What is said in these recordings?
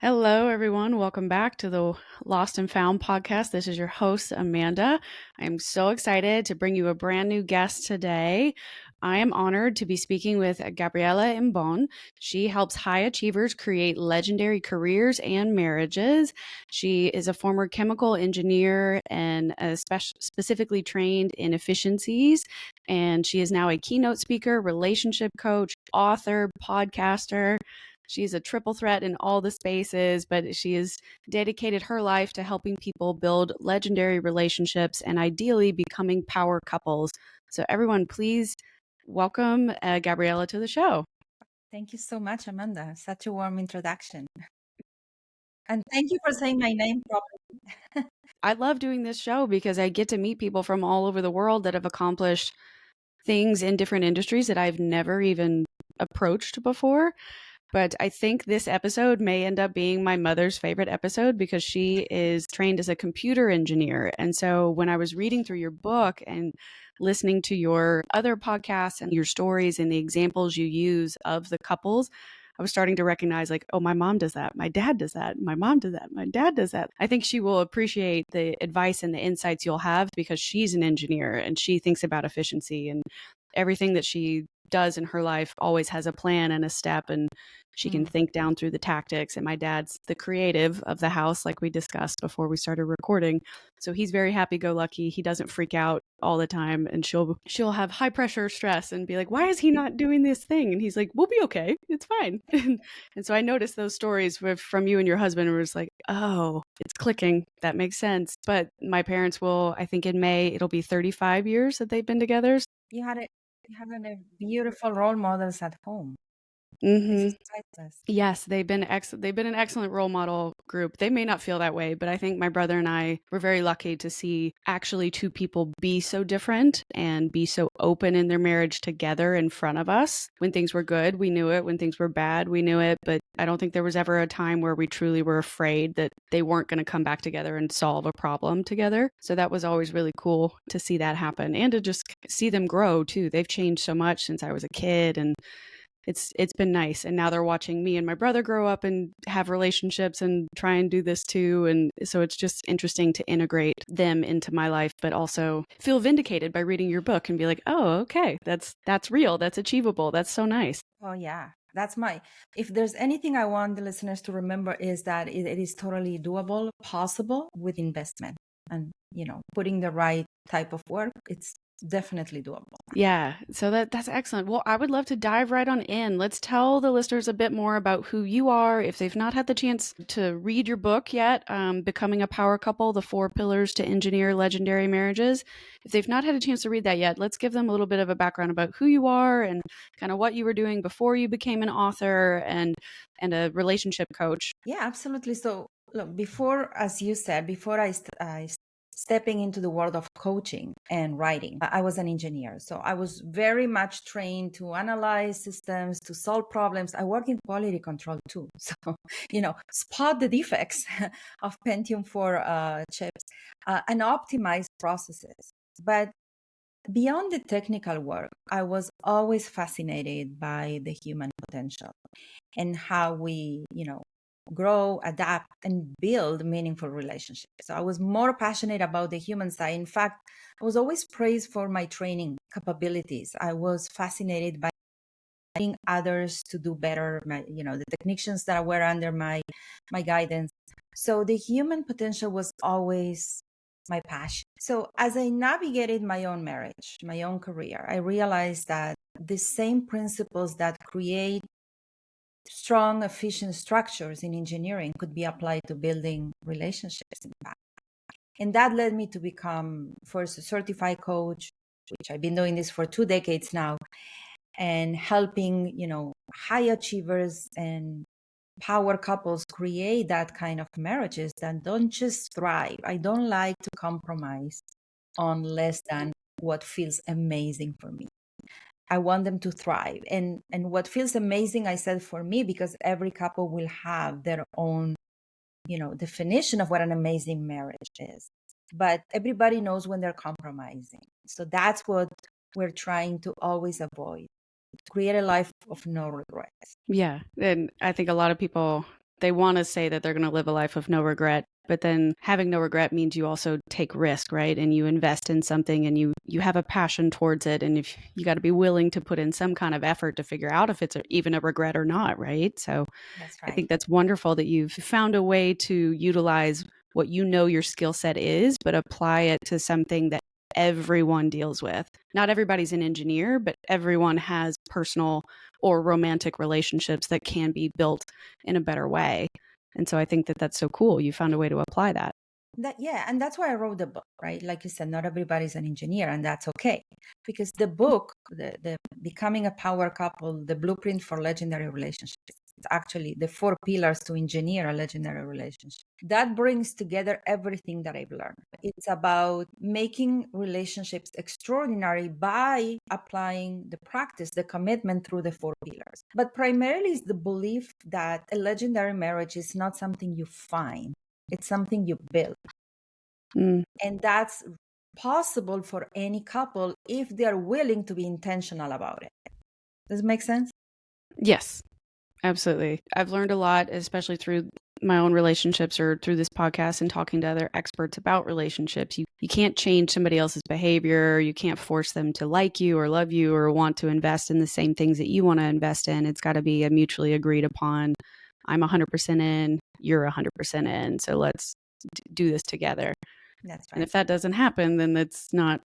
Hello, everyone. Welcome back to the Lost and Found podcast. This is your host, Amanda. I'm so excited to bring you a brand new guest today. I am honored to be speaking with Gabriela Embon. She helps high achievers create legendary careers and marriages. She is a former chemical engineer and specifically trained in efficiencies. And she is now a keynote speaker, relationship coach, author, podcaster. She's a triple threat in all the spaces, but she has dedicated her life to helping people build legendary relationships and ideally becoming power couples. So, everyone, please welcome Gabriela to the show. Thank you so much, Amanda. Such a warm introduction. And thank you for saying my name properly. I love doing this show because I get to meet people from all over the world that have accomplished things in different industries that I've never even approached before. But I think this episode may end up being my mother's favorite episode because she is trained as a computer engineer. And so when I was reading through your book and listening to your other podcasts and your stories and the examples you use of the couples, I was starting to recognize, like, oh, my mom does that. My dad does that. My mom does that. My dad does that. I think she will appreciate the advice and the insights you'll have because she's an engineer and she thinks about efficiency, and everything that she does in her life always has a plan and a step, and she can think down through the tactics. And my dad's the creative of the house, like we discussed before we started recording. So he's very happy go lucky. He doesn't freak out all the time, and she'll have high pressure stress and be like, why is he not doing this thing? And he's like, we'll be okay, it's fine. And so I noticed those stories from you and your husband were just like, oh, it's clicking, that makes sense. But my parents will, I think in May it'll be 35 years that they've been together. You had a you have a beautiful role models at home. This Mm-hmm. is priceless. Yes, they've been an excellent role model group. They may not feel that way, but I think my brother and I were very lucky to see actually two people be so different and be so open in their marriage together in front of us. When things were good, we knew it. When things were bad, we knew it. But I don't think there was ever a time where we truly were afraid that they weren't going to come back together and solve a problem together. So that was always really cool to see that happen and to just see them grow too. They've changed so much since I was a kid, and it's been nice. And now they're watching me and my brother grow up and have relationships and try and do this too. And so it's just interesting to integrate them into my life, but also feel vindicated by reading your book and be like, oh, okay, that's real, that's achievable, that's so nice. Oh yeah. That's my if there's anything I want the listeners to remember is that it is totally doable, possible with investment and putting the right type of work. It's definitely doable. Yeah, so that's excellent. Well, I would love to dive right on in. Let's tell the listeners a bit more about who you are. If they've not had the chance to read your book yet, Becoming a Power Couple, The 4 Pillars to Engineer Legendary Marriages. If they've not had a chance to read that yet, let's give them a little bit of a background about who you are and kind of what you were doing before you became an author and a relationship coach. Yeah, absolutely. So, look, before, as you said, before I stepping into the world of coaching and writing, I was an engineer. So I was very much trained to analyze systems, to solve problems. I work in quality control too. So, spot the defects of Pentium 4 chips and optimize processes. But beyond the technical work, I was always fascinated by the human potential and how we, grow, adapt, and build meaningful relationships. So I was more passionate about the human side. In fact, I was always praised for my training capabilities. I was fascinated by getting others to do better, the technicians that were under my guidance. So the human potential was always my passion. So as I navigated my own marriage, my own career, I realized that the same principles that create strong, efficient structures in engineering could be applied to building relationships, in fact. And that led me to become first a certified coach, which I've been doing this for 2 decades now, and helping, high achievers and power couples create that kind of marriages that don't just thrive. I don't like to compromise on less than what feels amazing for me. I want them to thrive. And what feels amazing, I said, for me, because every couple will have their own, definition of what an amazing marriage is. But everybody knows when they're compromising. So that's what we're trying to always avoid, to create a life of no regrets. Yeah, and I think a lot of people they want to say that they're going to live a life of no regret, but then having no regret means you also take risk, right? And you invest in something and you have a passion towards it. And if you got to be willing to put in some kind of effort to figure out if it's even a regret or not, right? So That's I right. think that's wonderful that you've found a way to utilize what you know your skill set is, but apply it to something that everyone deals with. Not everybody's an engineer, but everyone has personal or romantic relationships that can be built in a better way. And so I think that that's so cool. You found a way to apply that. Yeah, and that's why I wrote the book, right? Like you said, not everybody's an engineer, and that's okay. Because the book, the Becoming a Power Couple, the blueprint for legendary relationships, it's actually the 4 pillars to engineer a legendary relationship. That brings together everything that I've learned. It's about making relationships extraordinary by applying the practice, the commitment through the 4 pillars. But primarily is the belief that a legendary marriage is not something you find, it's something you build. Mm. And that's possible for any couple if they're willing to be intentional about it. Does it make sense? Yes, absolutely. I've learned a lot, especially through my own relationships or through this podcast and talking to other experts about relationships. You can't change somebody else's behavior. You can't force them to like you or love you or want to invest in the same things that you want to invest in. It's got to be a mutually agreed upon. I'm 100% in, you're 100% in. So let's do this together. That's And right. if that doesn't happen, then it's not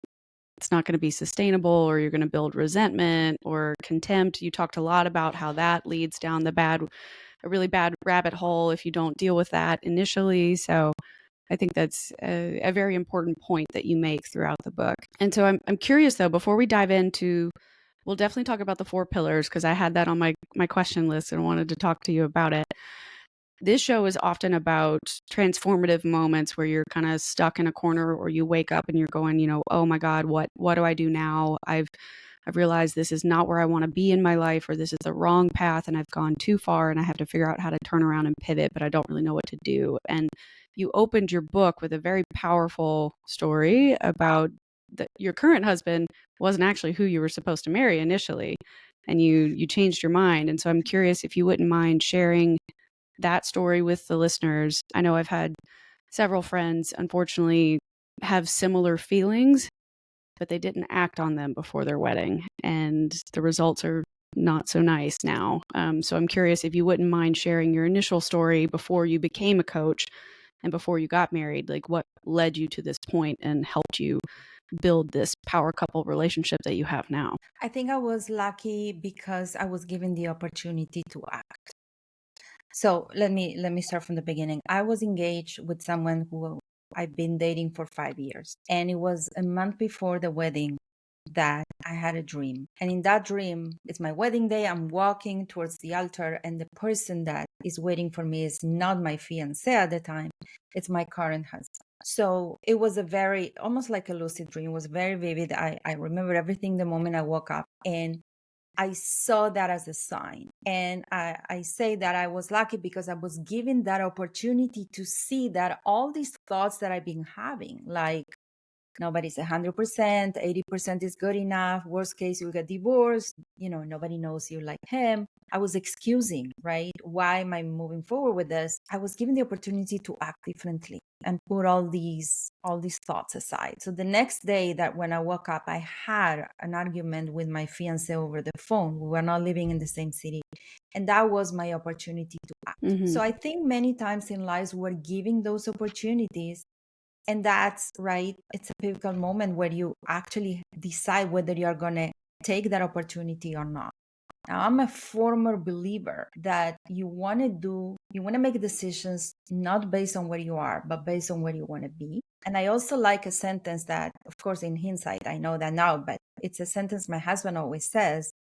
going to be sustainable, or you're going to build resentment or contempt. You talked a lot about how that leads down a really bad rabbit hole if you don't deal with that initially. So I think that's a very important point that you make throughout the book. And so I'm curious though, before we dive into, we'll definitely talk about the 4 pillars because I had that on my question list and wanted to talk to you about it. This show is often about transformative moments where you're kind of stuck in a corner or you wake up and you're going, oh my God, what do I do now? I've realized this is not where I want to be in my life, or this is the wrong path and I've gone too far and I have to figure out how to turn around and pivot, but I don't really know what to do. And you opened your book with a very powerful story about your current husband wasn't actually who you were supposed to marry initially, and you changed your mind. And so I'm curious if you wouldn't mind sharing that story with the listeners. I know I've had several friends, unfortunately, have similar feelings, but they didn't act on them before their wedding. And the results are not so nice now. So I'm curious if you wouldn't mind sharing your initial story before you became a coach and before you got married, like what led you to this point and helped you build this power couple relationship that you have now. I think I was lucky because I was given the opportunity to act. So let me start from the beginning. I was engaged with someone who I've been dating for 5 years, and it was a month before the wedding that I had a dream. And in that dream, it's my wedding day. I'm walking towards the altar, and the person that is waiting for me is not my fiance at the time. It's my current husband. So it was a very, almost like a lucid dream. It was very vivid. I remember everything the moment I woke up. And I saw that as a sign. And I say that I was lucky because I was given that opportunity to see that all these thoughts that I've been having, like nobody's 100%, 80% is good enough. Worst case, you'll get divorced. Nobody knows you like him. I was excusing, right? Why am I moving forward with this? I was given the opportunity to act differently and put all these thoughts aside. So the next day that when I woke up, I had an argument with my fiance over the phone. We were not living in the same city. And that was my opportunity to act. Mm-hmm. So I think many times in lives we're giving those opportunities, and that's right. It's a pivotal moment where you actually decide whether you're going to take that opportunity or not. Now, I'm a former believer that you want to make decisions not based on where you are, but based on where you want to be. And I also like a sentence that, of course, in hindsight, I know that now, but it's a sentence my husband always says.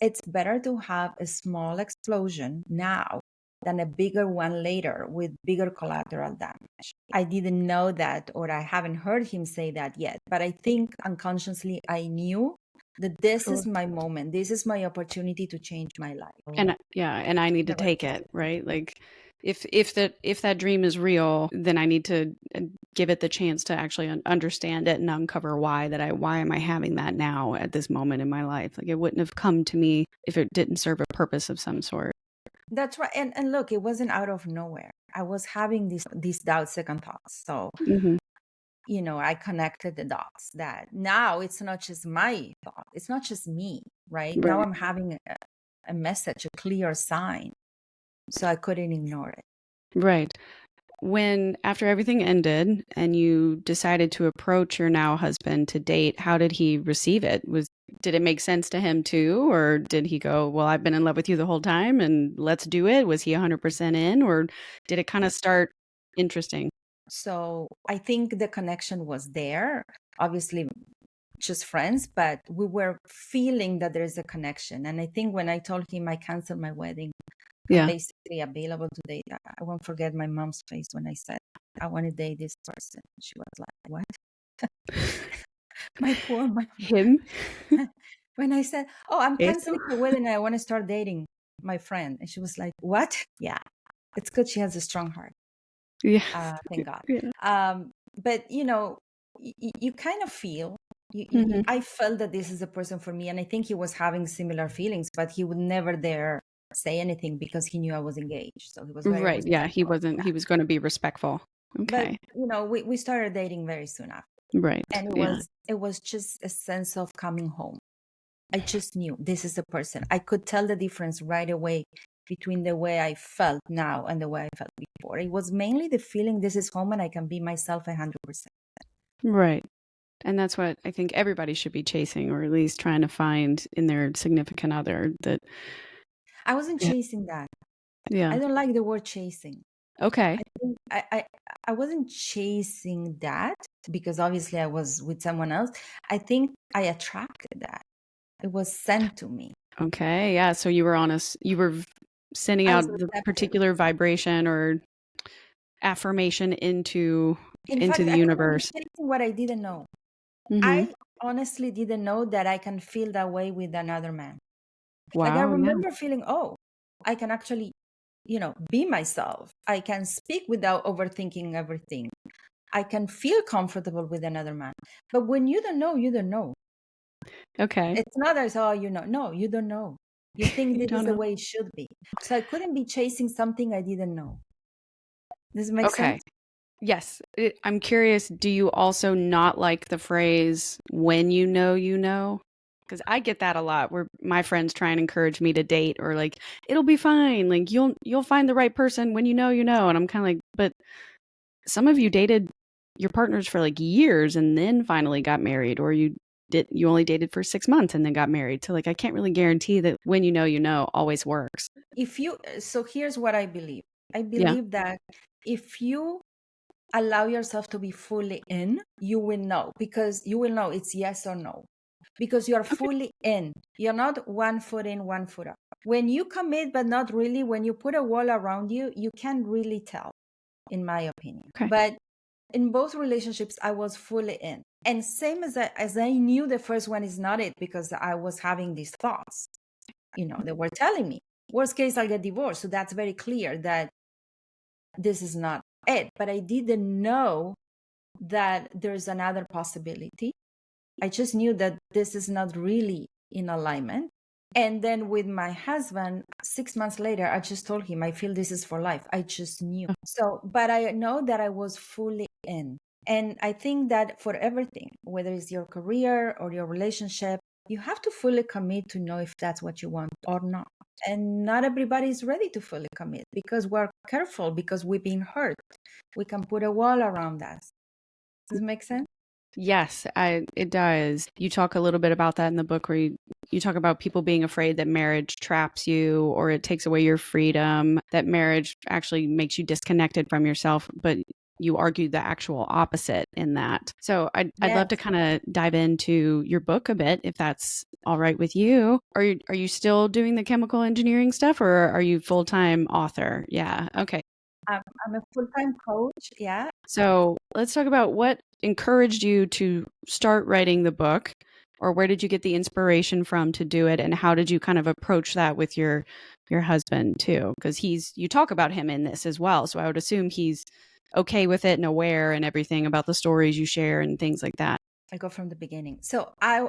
It's better to have a small explosion now than a bigger one later with bigger collateral damage. I didn't know that, or I haven't heard him say that yet, but I think unconsciously I knew that this Sure. is my moment. This is my opportunity to change my life. And yeah, and I need to The right take it, decision. right? Like if that dream is real, then I need to give it the chance to actually understand it and uncover why am I having that now at this moment in my life? Like it wouldn't have come to me if it didn't serve a purpose of some sort. That's right. And look, it wasn't out of nowhere. I was having these doubts, second thoughts. So, Hmm. I connected the dots that now it's not just my thought. It's not just me, right? Now Right. I'm having a message, a clear sign. So I couldn't ignore it. Right. When after everything ended and you decided to approach your now husband to date, how did he receive it? Did it make sense to him too, or did he go, "Well, I've been in love with you the whole time and let's do it"? Was he 100% in, or did it kind of start interesting? So I think the connection was there. Obviously, just friends, but we were feeling that there's a connection. And I think when I told him I canceled my wedding, I'm Yeah. basically available to date. I won't forget my mom's face when I said, I want to date this person. She was like, what? My poor mom. Him? When I said, oh, I'm Eso? canceling my wedding and I want to start dating my friend. And she was like, what? Yeah, it's good. She has a strong heart. Yeah. Thank God. Yeah. But you kind of feel, Mhm. I felt that this is a person for me. And I think he was having similar feelings, but he would never dare say anything because he knew I was engaged. So he was very Right, yeah, respectful of he that. was gonna be respectful. But Okay. we started dating very soon after. Right, And it yeah. was it was just a sense of coming home. I just knew this is a person. I could tell the difference right away between the way I felt now and the way I felt before. It was mainly the feeling this is home and I can be myself 100%. Right. And that's what I think everybody should be chasing, or at least trying to find in their significant other that I wasn't yeah. chasing that. I Yeah. don't like the word chasing. Okay. I think I wasn't chasing that because obviously I was with someone else. I think I attracted that. It was sent to me. Okay, yeah, so you were you were sending I was out the receptive. particular vibration or affirmation In into fact, the I couldn't be universe. chasing what I didn't know. Mhm. I honestly didn't know that I can feel that way with another man. Like I Wow, yeah. remember feeling, oh, I can actually, be myself. I can speak without overthinking everything. I can feel comfortable with another man. But when you don't know, you don't know. Okay. It's not as, oh, no, you don't know. You think You this is don't the know. way it should be. So I couldn't be chasing something I didn't know. Does it make Okay. sense? Yes. I'm curious, do you also not like the phrase "when you know, you know"? Because I get that a lot where my friends try and encourage me to date, or like, "It'll be fine. Like you'll find the right person when you know, you know." And I'm kind of like, "But some of you dated your partners for like years and then finally got married, or you only dated for 6 months and then got married." So like I can't really guarantee that "when you know" always works. So here's what I believe. I Yeah. believe that if you allow yourself to be fully in, you will know because you will know it's yes or no because you're Okay. fully in. You're not one foot in, one foot out. When you commit, but not really, when you put a wall around you, you can't really tell, in my opinion. Okay. But in both relationships, I was fully in. And same as I knew the first one is not it because I was having these thoughts, they were telling me, worst case, I'll get divorced. So that's very clear that this is not it. But I didn't know that there's another possibility. I just knew that this is not really in alignment. And then with my husband, 6 months later, I just told him, I feel this is for life. I just knew. So, but I know that I was fully in. And I think that for everything, whether it's your career or your relationship, you have to fully commit to know if that's what you want or not. And not everybody is ready to fully commit because we're careful because we've been hurt. We can put a wall around us. Does it make sense? Yes, it does. You talk a little bit about that in the book where you talk about people being afraid that marriage traps you or it takes away your freedom, that marriage actually makes you disconnected from yourself, but you argue the actual opposite in that. So I'd love to Yes. kind of dive into your book a bit if that's all right with you. Are you still doing the chemical engineering stuff, or are you full-time author? Yeah. Okay. I'm a full-time coach. Yeah. So let's talk about what encouraged you to start writing the book, or where did you get the inspiration from to do it, and how did you kind of approach that with your husband too? Because you talk about him in this as well, so I would assume he's okay with it and aware and everything about the stories you share and things like that. I go from the beginning. So I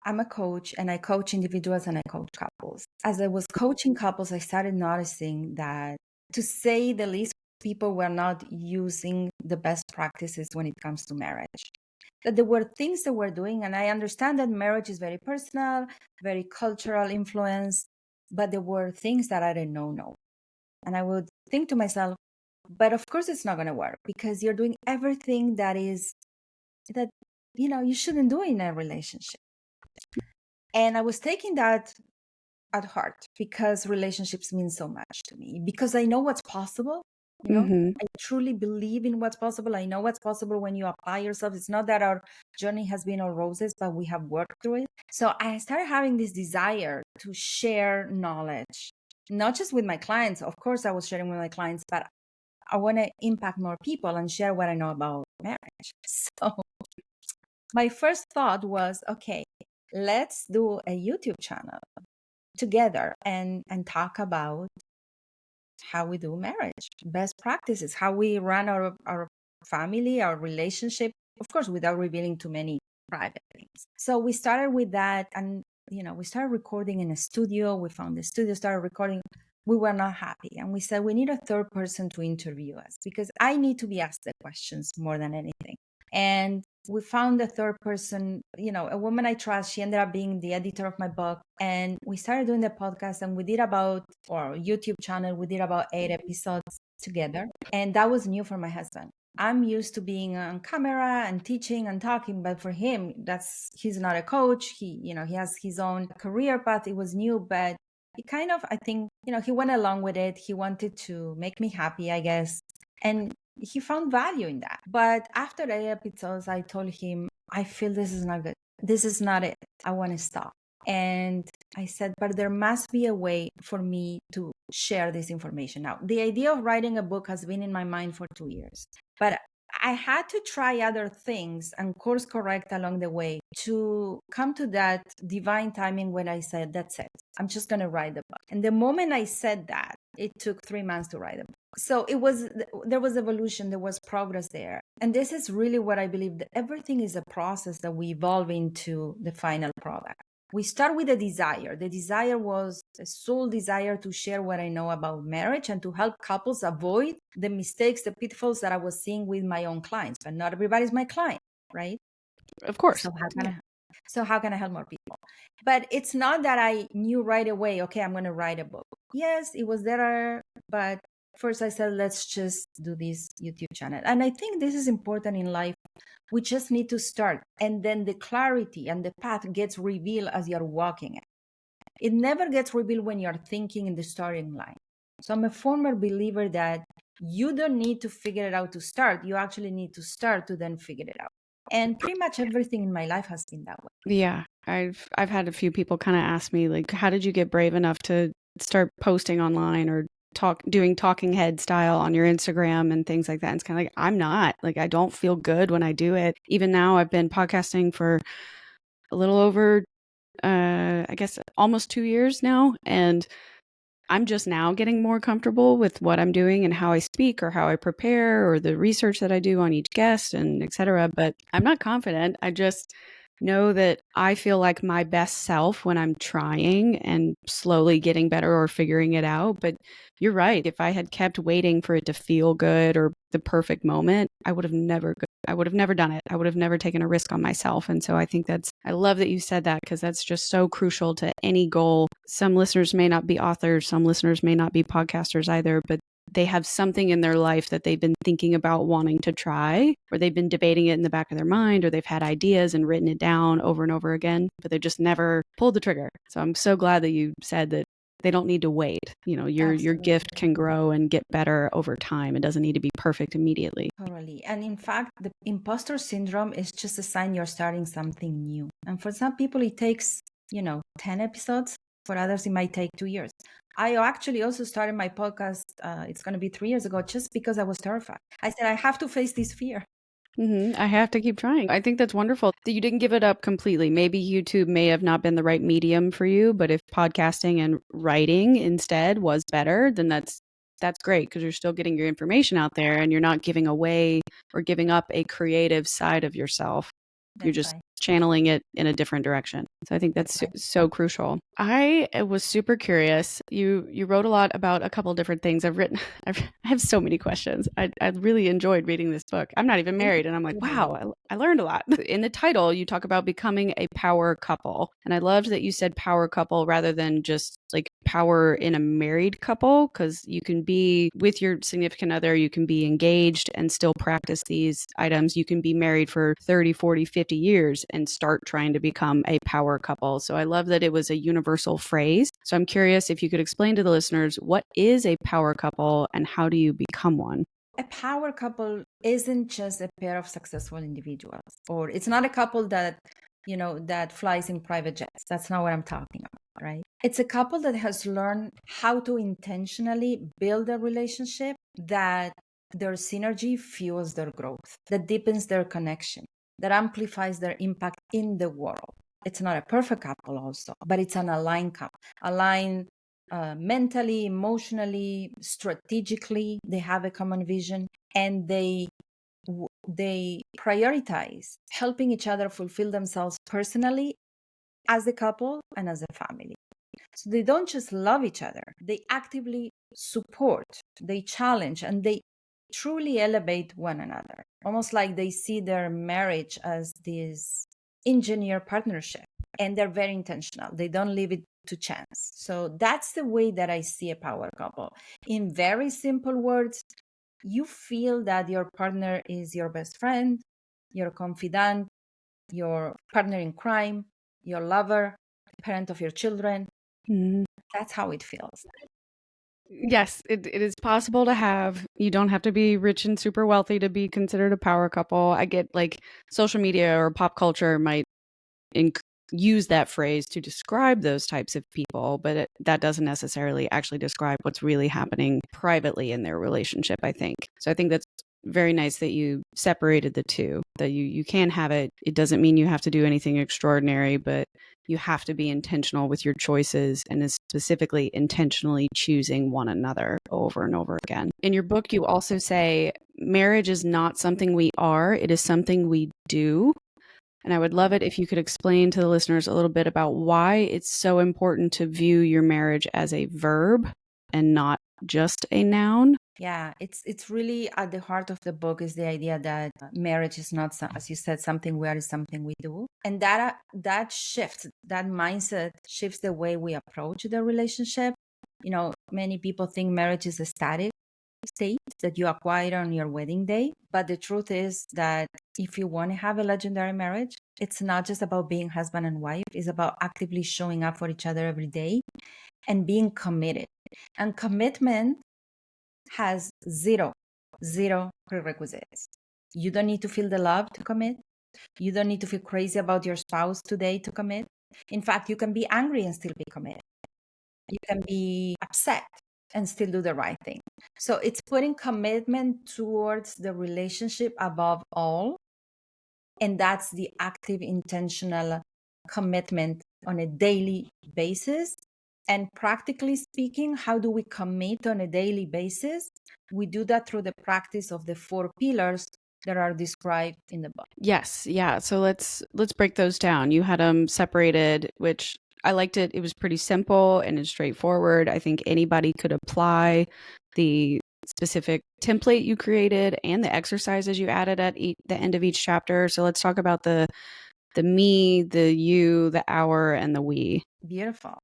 I'm a coach and I coach individuals and I coach couples. As I was coaching couples, I started noticing that, to say the least, people were not using the best practices when it comes to marriage. That there were things that we're doing, and I understand that marriage is very personal, very cultural influence, but there were things that I didn't know. No. And I would think to myself, but of course it's not going to work because you're doing everything that you shouldn't do in a relationship. And I was taking that at heart because relationships mean so much to me, because I know what's possible. Mm-hmm. I truly believe in what's possible. I know what's possible when you apply yourself. It's not that our journey has been all roses, but we have worked through it. So I started having this desire to share knowledge, not just with my clients. Of course, I was sharing with my clients, but I want to impact more people and share what I know about marriage. So my first thought was, okay, let's do a YouTube channel together and talk about how we do marriage, best practices, how we run our family, our relationship, of course, without revealing too many private things. So we started with that, and we started recording in a studio. We found the studio, started recording. We were not happy, and we said we need a third person to interview us because I need to be asked the questions more than anything. And we found a third person, a woman I trust. She ended up being the editor of my book. And we started doing the podcast, and we did about, or YouTube channel, we did about 8 episodes together. And that was new for my husband. I'm used to being on camera and teaching and talking, but for him, he's not a coach. He has his own career path. It was new, but he kind of, I think, he went along with it. He wanted to make me happy, I guess. And he found value in that. But after the episodes, I told him, I feel this is not good. This is not it. I want to stop. And I said, but there must be a way for me to share this information. Now, the idea of writing a book has been in my mind for 2 years, but I had to try other things and course correct along the way to come to that divine timing when I said, that's it. I'm just going to write the book. And the moment I said that, it took 3 months to write the book. So there was evolution, there was progress there. And this is really what I believe, that everything is a process that we evolve into the final product. We start with a desire. The desire was a soul desire to share what I know about marriage and to help couples avoid the mistakes, the pitfalls that I was seeing with my own clients. But not everybody's my client, right? Of course. So how can I help more people? But it's not that I knew right away, okay, I'm going to write a book. Yes, it was there, but first I said, let's just do this YouTube channel. And I think this is important in life. We just need to start. And then the clarity and the path gets revealed as you're walking it. It never gets revealed when you're thinking in the starting line. So I'm a former believer that you don't need to figure it out to start. You actually need to start to then figure it out. And pretty much everything in my life has been that way. Yeah. I've had a few people kind of ask me, like, how did you get brave enough to start posting online or doing talking head style on your Instagram and things like that? And it's kind of like, I'm not, like, I don't feel good when I do it. Even now, I've been podcasting for a little over, I guess almost 2 years now. And I'm just now getting more comfortable with what I'm doing and how I speak or how I prepare or the research that I do on each guest and et cetera. But I'm not confident. I just know that I feel like my best self when I'm trying and slowly getting better or figuring it out. But you're right. If I had kept waiting for it to feel good or the perfect moment, I would have never done it. I would have never taken a risk on myself. And so I think I love that you said that, because that's just so crucial to any goal. Some listeners may not be authors, some listeners may not be podcasters either, but they have something in their life that they've been thinking about wanting to try, or they've been debating it in the back of their mind, or they've had ideas and written it down over and over again, but they just never pulled the trigger. So I'm so glad that you said that they don't need to wait. Your gift can grow and get better over time. It doesn't need to be perfect immediately. Totally. And in fact, the imposter syndrome is just a sign you're starting something new. And for some people, it takes, 10 episodes. For others, it might take 2 years. I actually also started my podcast. It's going to be 3 years ago, just because I was terrified. I said, I have to face this fear. I have to keep trying. I think that's wonderful that you didn't give it up completely. Maybe YouTube may have not been the right medium for you, but if podcasting and writing instead was better, then that's great, because you're still getting your information out there and you're not giving away or giving up a creative side of yourself. You're That's just right. channeling it in a different direction. So I think That's that's right. so crucial. I was super curious. You wrote a lot about a couple different things. I have so many questions. I really enjoyed reading this book. I'm not even Thank married, and I'm like, you. wow, I learned a lot. In the title, you talk about becoming a power couple, and I loved that you said power couple rather than just like power in a married couple, because you can be with your significant other, you can be engaged and still practice these items. You can be married for 30, 40, 50 years and start trying to become a power couple. So I love that it was a universal phrase. So I'm curious if you could explain to the listeners, what is a power couple and how do you become one? A power couple isn't just a pair of successful individuals, or it's not a couple that, that flies in private jets. That's not what I'm talking about, right? It's a couple that has learned how to intentionally build a relationship that their synergy fuels their growth, that deepens their connection, that amplifies their impact in the world. It's not a perfect couple also, but it's an aligned couple, aligned mentally, emotionally, strategically. They have a common vision, and they prioritize helping each other fulfill themselves personally, as a couple and as a family. So they don't just love each other, they actively support, they challenge, and they truly elevate one another. Almost like they see their marriage as this engineer partnership, and they're very intentional. They don't leave it to chance. So that's the way that I see a power couple. In very simple words, you feel that your partner is your best friend, your confidant, your partner in crime, your lover, the parent of your children. Mm. That's how it feels. Yes, it is possible to have. You don't have to be rich and super wealthy to be considered a power couple. I get like social media or pop culture might inc- use that phrase to describe those types of people, but that doesn't necessarily actually describe what's really happening privately in their relationship, I think. So I think that's very nice that you separated the two, that you can have it. It doesn't mean you have to do anything extraordinary, but you have to be intentional with your choices and is specifically intentionally choosing one another over and over again. In your book, you also say marriage is not something we are, it is something we do. And I would love it if you could explain to the listeners a little bit about why it's so important to view your marriage as a verb and not just a noun. Yeah, it's really at the heart of the book is the idea that marriage is not, as you said, something we are, is something we do, and that shifts, that mindset shifts the way we approach the relationship. Many people think marriage is a static state that you acquire on your wedding day, but the truth is that if you want to have a legendary marriage, it's not just about being husband and wife. It's about actively showing up for each other every day and being committed. And commitment has zero prerequisites. You don't need to feel the love to commit. You don't need to feel crazy about your spouse today to commit. In fact, you can be angry and still be committed. You can be upset and still do the right thing. So it's putting commitment towards the relationship above all. And that's the active, intentional commitment on a daily basis. And practically speaking, how do we commit on a daily basis? We do that through the practice of the 4 pillars that are described in the book. Yes, yeah. So let's break those down. You had them separated, which I liked it. It was pretty simple and it's straightforward. I think anybody could apply the specific template you created and the exercises you added at the end of each chapter. So let's talk about the me, the you, the our, and the we. Beautiful.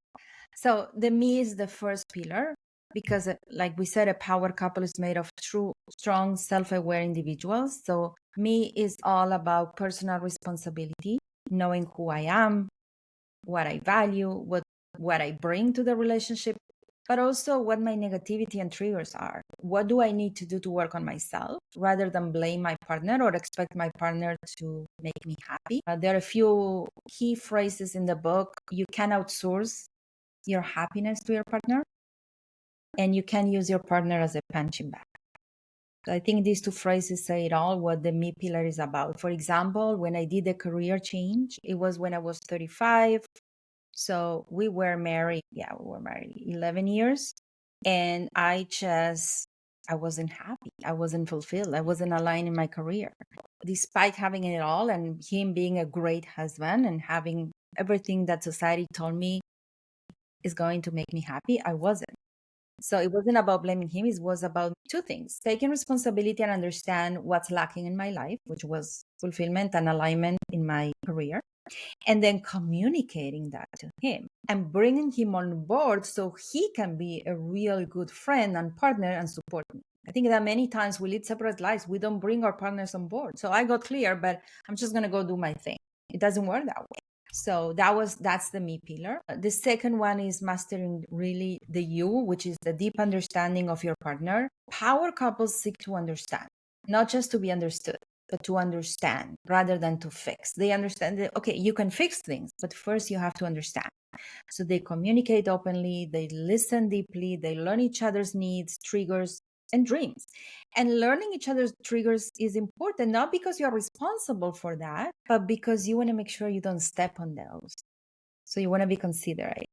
So the me is the first pillar because, like we said, a power couple is made of true, strong, self-aware individuals. So me is all about personal responsibility, knowing who I am, what I value, what I bring to the relationship, but also what my negativity and triggers are. What do I need to do to work on myself rather than blame my partner or expect my partner to make me happy? There are a few key phrases in the book. You can outsource your happiness to your partner, and you can use your partner as a punching bag. So I think these 2 phrases say it all, what the me pillar is about. For example, when I did a career change, it was when I was 35. So we were married. Yeah, we were married 11 years. And I just I wasn't happy. I wasn't fulfilled. I wasn't aligned in my career. Despite having it all and him being a great husband and having everything that society told me is going to make me happy, I wasn't. So it wasn't about blaming him. It was about two things: taking responsibility and understand what's lacking in my life, which was fulfillment and alignment in my career, and then communicating that to him and bringing him on board so he can be a real good friend and partner and support me. I think that many times we lead separate lives. We don't bring our partners on board. So I got clear, but I'm just going to go do my thing. It doesn't work that way. So that's the me pillar. The second one is mastering really the you, which is the deep understanding of your partner. Power couples seek to understand, not just to be understood, but to understand rather than to fix. They understand that, okay, you can fix things, but first you have to understand. So they communicate openly, they listen deeply, they learn each other's needs, triggers, and dreams. And learning each other's triggers is important, not because you're responsible for that, but because you want to make sure you don't step on those. So you want to be considerate.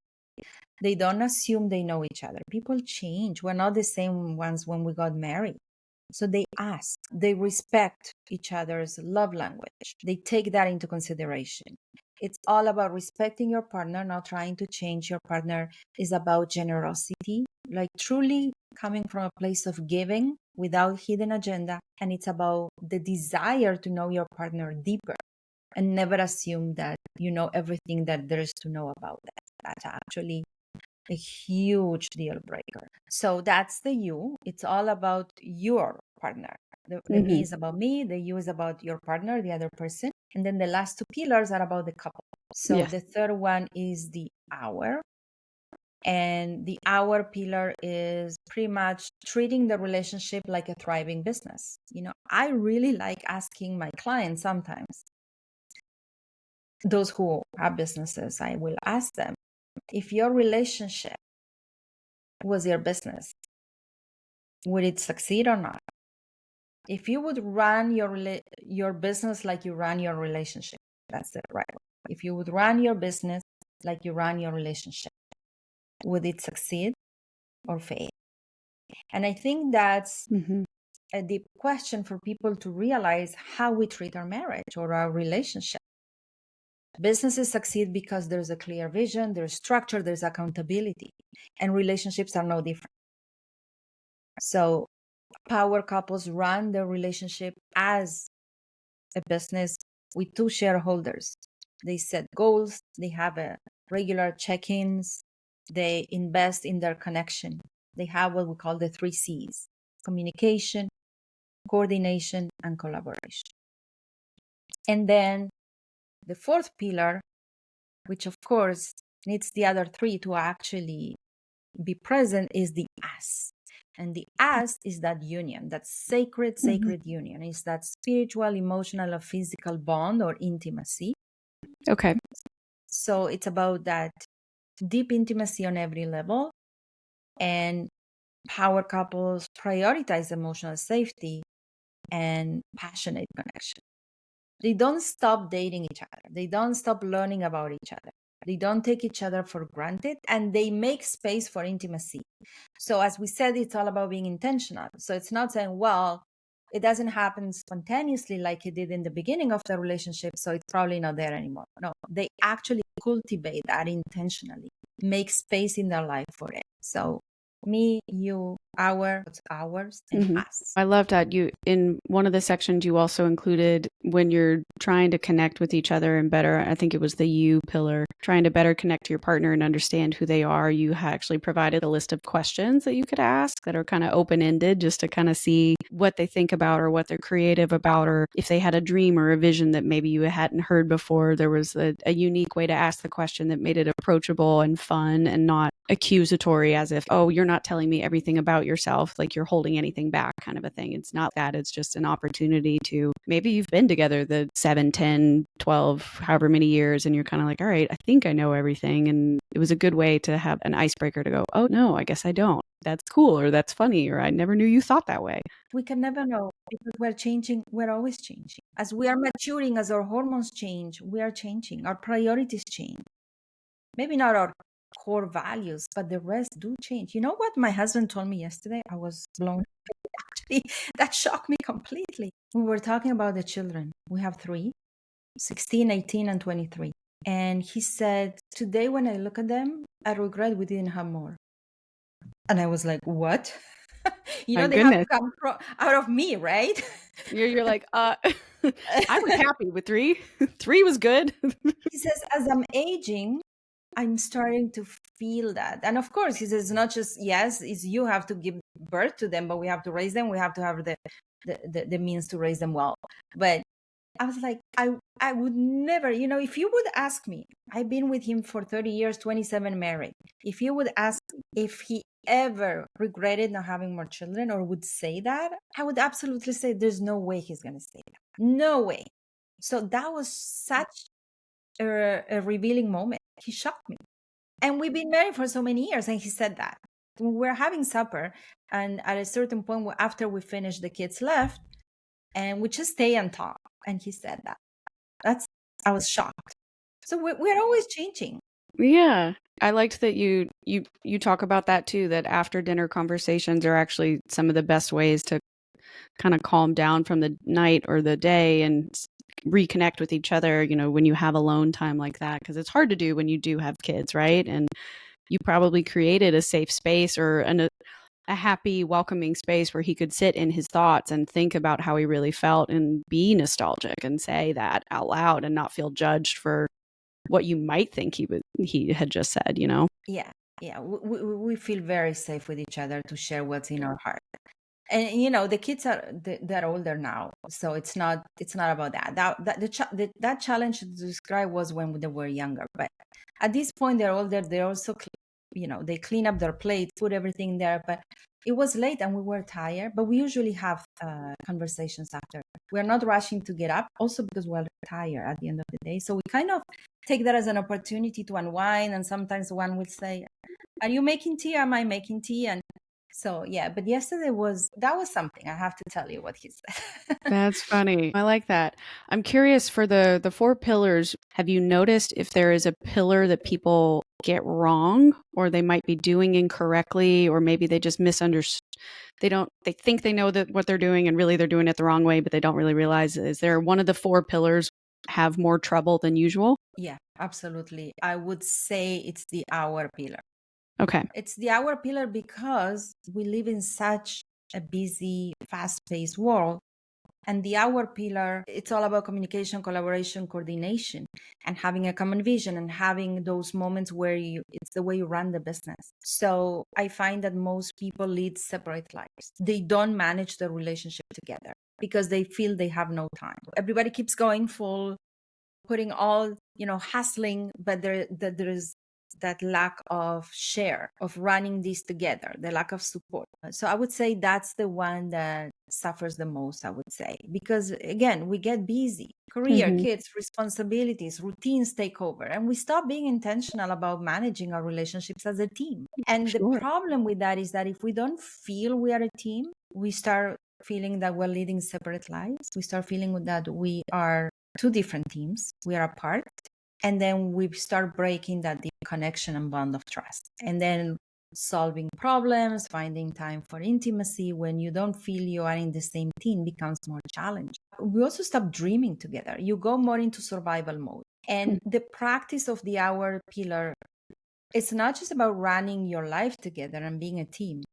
They don't assume they know each other. People change. We're not the same ones when we got married. So they ask, they respect each other's love language. They take that into consideration. It's all about respecting your partner, not trying to change your partner. It's about generosity, like truly coming from a place of giving without hidden agenda. And it's about the desire to know your partner deeper and never assume that you know everything that there is to know about that. That's actually a huge deal breaker. So that's the you. It's all about your partner. The me is about me, the you is about your partner, the other person. And then the last two pillars are about the couple. So Yes. the third one is the hour. And the hour pillar is pretty much treating the relationship like a thriving business. I really like asking my clients sometimes, those who have businesses, I will ask them, if your relationship was your business, would it succeed or not? If you would run your business like you run your relationship, that's the right way. If you would run your business like you run your relationship, would it succeed or fail? And I think that's Mm-hmm. a deep question for people to realize how we treat our marriage or our relationship. Businesses succeed because there's a clear vision, there's structure, there's accountability, and relationships are no different. So power couples run their relationship as a business with two shareholders. They set goals, they have a regular check-ins, they invest in their connection. They have what we call the 3 C's: communication, coordination, and collaboration. And then the fourth pillar, which of course needs the other three to actually be present, is the us. And the us is that union, that sacred union. Is that spiritual, emotional, or physical bond or intimacy. Okay. So it's about that deep intimacy on every level. And power couples prioritize emotional safety and passionate connection. They don't stop dating each other. They don't stop learning about each other. They don't take each other for granted, and they make space for intimacy. So as we said, it's all about being intentional. So it's not saying, well, it doesn't happen spontaneously like it did in the beginning of the relationship, so it's probably not there anymore. No, they actually cultivate that intentionally, make space in their life for it. So me, you, ours, and Mm-hmm. us. I loved that you, in one of the sections, you also included when you're trying to connect with each other and better, I think it was the you pillar, trying to better connect to your partner and understand who they are. You actually provided a list of questions that you could ask that are kind of open-ended, just to kind of see what they think about or what they're creative about, or if they had a dream or a vision that maybe you hadn't heard before. There was a unique way to ask the question that made it approachable and fun and not accusatory, as if, oh, you're not telling me everything about yourself, like you're holding anything back, kind of a thing. It's not that. It's just an opportunity to, maybe you've been together the 7, 10, 12, however many years, and you're kind of like, all right, I think I know everything. And it was a good way to have an icebreaker to go, oh no, I guess I don't. That's cool, or that's funny, or I never knew you thought that way. We can never know because we're changing. We're always changing. As we are maturing, as our hormones change, we are changing. Our priorities change. Maybe not our core values, but the rest do change. You know what my husband told me yesterday? I was blown. actually, that shocked me completely. We were talking about the children. We have three, 16, 18, and 23. And he said, today when I look at them, I regret we didn't have more. And I was like, what? My They have goodness. to come out of me, right? You're like, I was happy with three. Three was good. He says, as I'm aging, I'm starting to feel that. And of course, he says, not just, yes, it's you have to give birth to them, but we have to raise them. We have to have the means to raise them well. But I was like, I would never, if you would ask me, I've been with him for 30 years, 27 married. If you would ask if he ever regretted not having more children or would say that, I would absolutely say there's no way he's going to say that. No way. So that was such a revealing moment. He shocked me. And we've been married for so many years, and he said that. We were having supper, and at a certain point, after we finished, the kids left, and we just stay and talk. And he said that. I was shocked. So we're always changing. Yeah. I liked that you talk about that too, that after dinner conversations are actually some of the best ways to kind of calm down from the night or the day and reconnect with each other, when you have alone time like that, because it's hard to do when you do have kids, right? And you probably created a safe space or a happy, welcoming space where he could sit in his thoughts and think about how he really felt and be nostalgic and say that out loud and not feel judged for what you might think he had just said, Yeah. We feel very safe with each other to share what's in our heart. And the kids they're older now, so it's not about that. That challenge to describe was when they were younger, but at this point they're older. They also they clean up their plates, put everything there. But it was late and we were tired, but we usually have conversations after. We're not rushing to get up, also because we're tired at the end of the day, so we kind of take that as an opportunity to unwind. And sometimes one will say, are you making tea? Am I making tea? And so, yeah, but yesterday was something. I have to tell you what he said. That's funny. I like that. I'm curious for the four pillars. Have you noticed if there is a pillar that people get wrong or they might be doing incorrectly, or maybe they just misunderstood? They think they know that what they're doing and really they're doing it the wrong way, but they don't really realize it. Is there one of the four pillars have more trouble than usual? Yeah, absolutely. I would say it's the hour pillar. Okay. It's the hour pillar because we live in such a busy, fast-paced world. And the hour pillar, it's all about communication, collaboration, coordination, and having a common vision and having those moments where it's the way you run the business. So I find that most people lead separate lives. They don't manage the relationship together because they feel they have no time. Everybody keeps going full, putting all, hustling, but there is that lack of share of running this together, the lack of support. So I would say that's the one that suffers the most, I would say, because again, we get busy, career, Mm-hmm. kids, responsibilities, routines take over, and we stop being intentional about managing our relationships as a team. And the Sure. problem with that is that if we don't feel we are a team, we start feeling that we're leading separate lives. We start feeling that we are two different teams, we are apart. And then we start breaking that deep connection and bond of trust. And then solving problems, finding time for intimacy when you don't feel you are in the same team becomes more challenging. We also stop dreaming together. You go more into survival mode. And the practice of the hour pillar, it's not just about running your life together and being a team.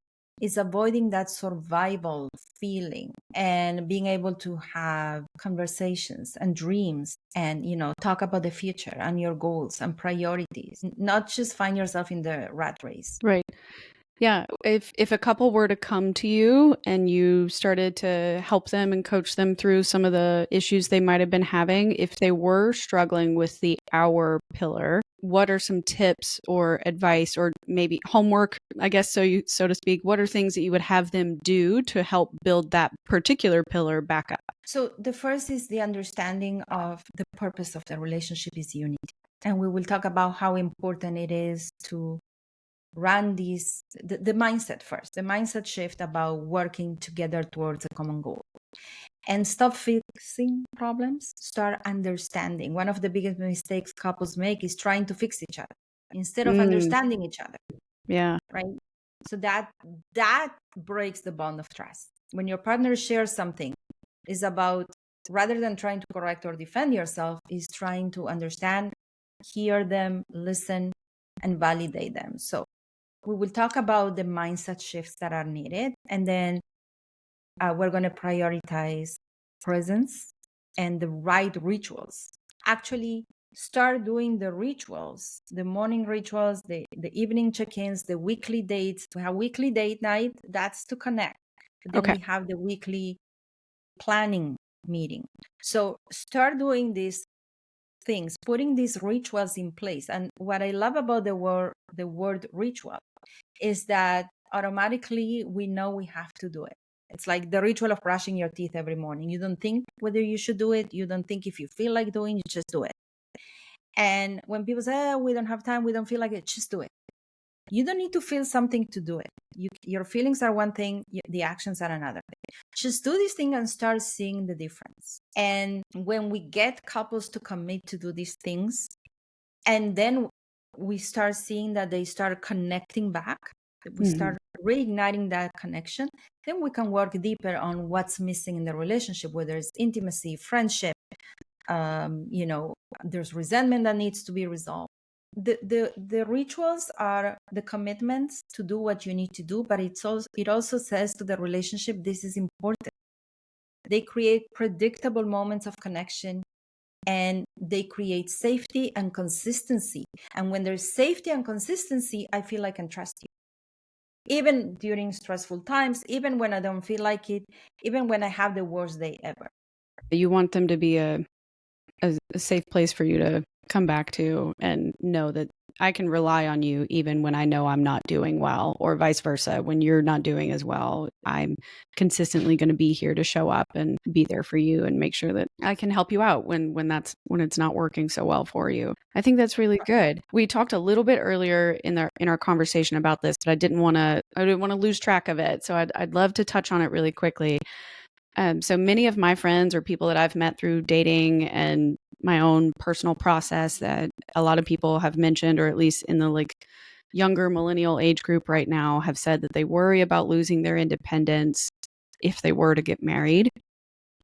It's avoiding that survival feeling and being able to have conversations and dreams and, talk about the future and your goals and priorities, not just find yourself in the rat race. Right. Yeah, if a couple were to come to you and you started to help them and coach them through some of the issues they might have been having, if they were struggling with the hour pillar, what are some tips or advice or maybe homework, I guess so to speak, what are things that you would have them do to help build that particular pillar back up? So the first is the understanding of the purpose of the relationship is unity. And we will talk about how important it is to run the mindset first, the mindset shift about working together towards a common goal, and stop fixing problems, start understanding. One of the biggest mistakes couples make is trying to fix each other instead of understanding each other. Yeah. Right. So that breaks the bond of trust. when your partner shares something, is about, rather than trying to correct or defend yourself, is trying to understand, hear them, listen, and validate them. So we will talk about the mindset shifts that are needed, and then we're going to prioritize presence and the right rituals. Actually, start doing the rituals, the morning rituals, the evening check-ins, the weekly dates. We have weekly date night, that's to connect. But then Okay. we have the weekly planning meeting. So start doing these things, putting these rituals in place. And what I love about the word ritual is that automatically we know we have to do it. It's like the ritual of brushing your teeth every morning. You don't think whether you should do it. You don't think if you feel like doing, you just do it. And when people say, oh, we don't have time, we don't feel like it, just do it. You don't need to feel something to do it. Your feelings are one thing, the actions are another thing. Just do this thing and start seeing the difference. And when we get couples to commit to do these things, and then we start seeing that they start connecting back, we start reigniting that connection, then we can work deeper on what's missing in the relationship, whether it's intimacy, friendship, there's resentment that needs to be resolved. The rituals are the commitments to do what you need to do, but it also says to the relationship, this is important. They create predictable moments of connection, and they create safety and consistency. And when there's safety and consistency, I feel I can trust you. Even during stressful times, even when I don't feel like it, even when I have the worst day ever. You want them to be a safe place for you to come back to and know that I can rely on you even when I know I'm not doing well, or vice versa. When you're not doing as well, I'm consistently going to be here to show up and be there for you and make sure that I can help you out when it's not working so well for you. I think that's really good. We talked a little bit earlier in our conversation about this, but I didn't want to lose track of it. So I'd love to touch on it really quickly. So many of my friends or people that I've met through dating and my own personal process that a lot of people have mentioned, or at least in the younger millennial age group right now, have said that they worry about losing their independence if they were to get married.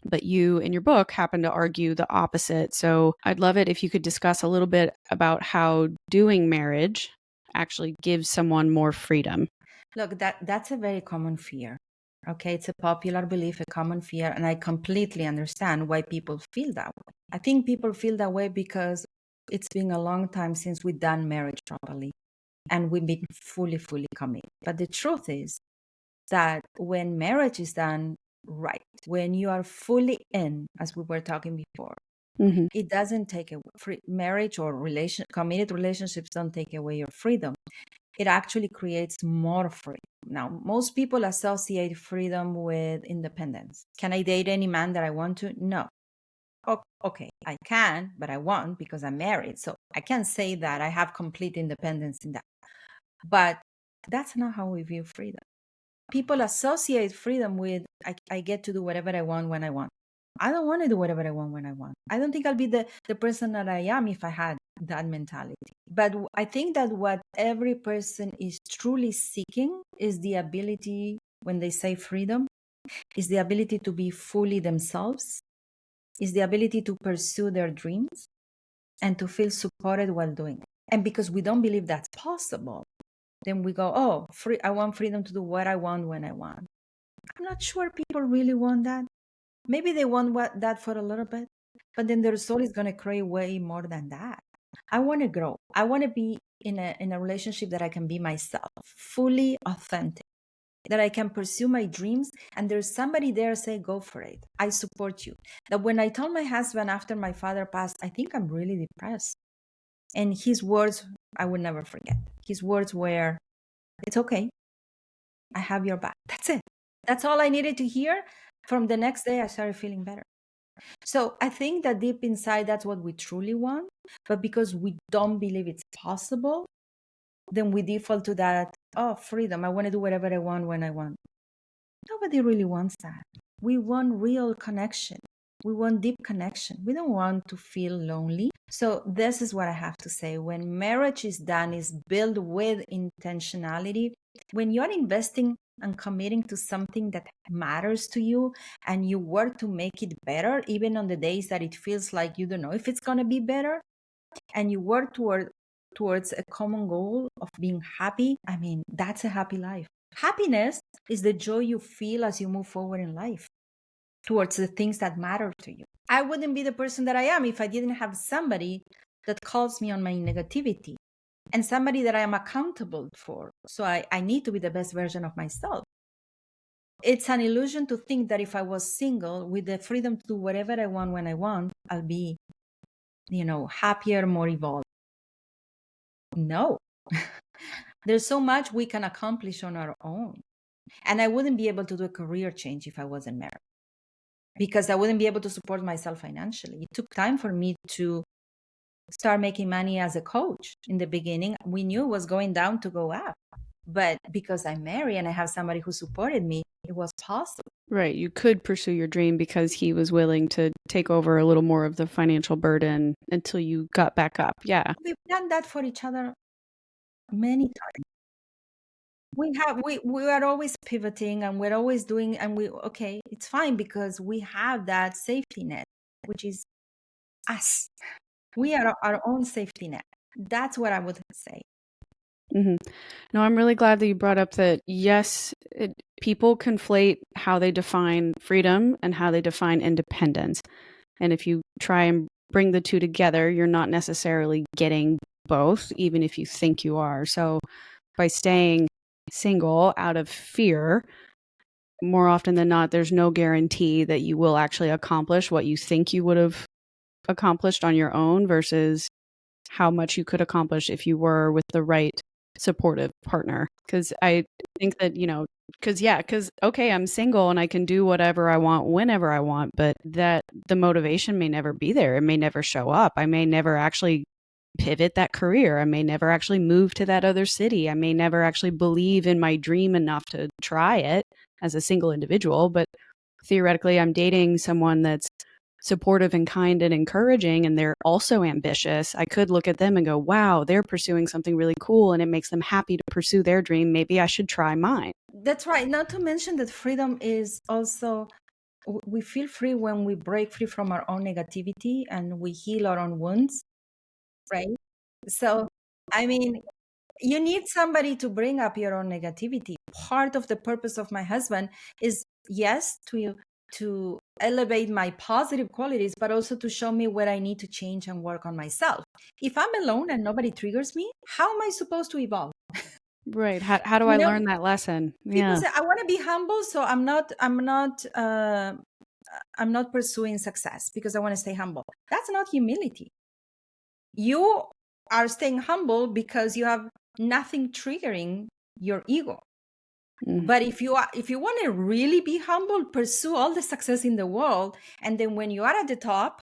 But you, in your book, happen to argue the opposite. So I'd love it if you could discuss a little bit about how doing marriage actually gives someone more freedom. Look, that's a very common fear. Okay, it's a popular belief, a common fear, and I completely understand why people feel that way. I think people feel that way because it's been a long time since we've done marriage properly and we've been fully committed. But the truth is that when marriage is done right, when you are fully in, as we were talking before, it doesn't take away marriage or committed relationships don't take away your freedom. It actually creates more freedom. Now, most people associate freedom with independence. Can I date any man that I want to? No. Okay, I can, but I won't because I'm married. So I can't say that I have complete independence in that. But that's not how we view freedom. People associate freedom with I get to do whatever I want when I want. I don't want to do whatever I want when I want. I don't think I'll be the person that I am if I had that mentality. But I think that what every person is truly seeking is the ability, when they say freedom, is the ability to be fully themselves, is the ability to pursue their dreams and to feel supported while doing it. And because we don't believe that's possible, then we go, oh, I want freedom to do what I want when I want. I'm not sure people really want that. Maybe they want that for a little bit, but then their soul is going to crave way more than that. I want to grow. I want to be in a relationship that I can be myself, fully authentic, that I can pursue my dreams. And there's somebody there say, go for it. I support you. That when I told my husband after my father passed, I think I'm really depressed. And his words, I will never forget. His words were, it's okay. I have your back. That's it. That's all I needed to hear. From the next day, I started feeling better. So I think that deep inside, that's what we truly want. But because we don't believe it's possible, then we default to that, oh, freedom. I want to do whatever I want when I want. Nobody really wants that. We want real connection. We want deep connection. We don't want to feel lonely. So this is what I have to say. When marriage is done, is built with intentionality, when you're investing and committing to something that matters to you, and you work to make it better, even on the days that it feels like you don't know if it's going to be better, and you work towards a common goal of being happy, I mean, that's a happy life. Happiness is the joy you feel as you move forward in life towards the things that matter to you. I wouldn't be the person that I am if I didn't have somebody that calls me on my negativity and somebody that I am accountable for. So I need to be the best version of myself. It's an illusion to think that if I was single with the freedom to do whatever I want when I want, I'll be, happier, more evolved. No. There's so much we can accomplish on our own. And I wouldn't be able to do a career change if I wasn't married, because I wouldn't be able to support myself financially. It took time for me to start making money as a coach. In the beginning, we knew it was going down to go up. But because I'm married and I have somebody who supported me, it was possible. Right. You could pursue your dream because he was willing to take over a little more of the financial burden until you got back up. Yeah. We've done that for each other many times. We are always pivoting, and we're always doing, and okay, it's fine because we have that safety net, which is us. We are our own safety net. That's what I would say. Mm-hmm. No, I'm really glad that you brought up that, yes, people conflate how they define freedom and how they define independence. And if you try and bring the two together, you're not necessarily getting both, even if you think you are. So by staying single out of fear, more often than not, there's no guarantee that you will actually accomplish what you think you would have accomplished on your own versus how much you could accomplish if you were with the right supportive partner. Because I think that, okay, I'm single and I can do whatever I want whenever I want, but that the motivation may never be there. It may never show up. I may never actually pivot that career. I may never actually move to that other city. I may never actually believe in my dream enough to try it as a single individual, but theoretically I'm dating someone that's supportive and kind and encouraging, and they're also ambitious. I could look at them and go, wow, they're pursuing something really cool and it makes them happy to pursue their dream. Maybe I should try mine. That's right. Not to mention that freedom is also, we feel free when we break free from our own negativity and we heal our own wounds, right? So, I mean, you need somebody to bring up your own negativity. Part of the purpose of my husband is, yes, to elevate my positive qualities, but also to show me where I need to change and work on myself. If I'm alone and nobody triggers me, how am I supposed to evolve? Right. How do I learn that lesson? People Yeah. say I want to be humble, so I'm not pursuing success because I want to stay humble. That's not humility. You are staying humble because you have nothing triggering your ego. But if you want to really be humble, pursue all the success in the world, and then when you are at the top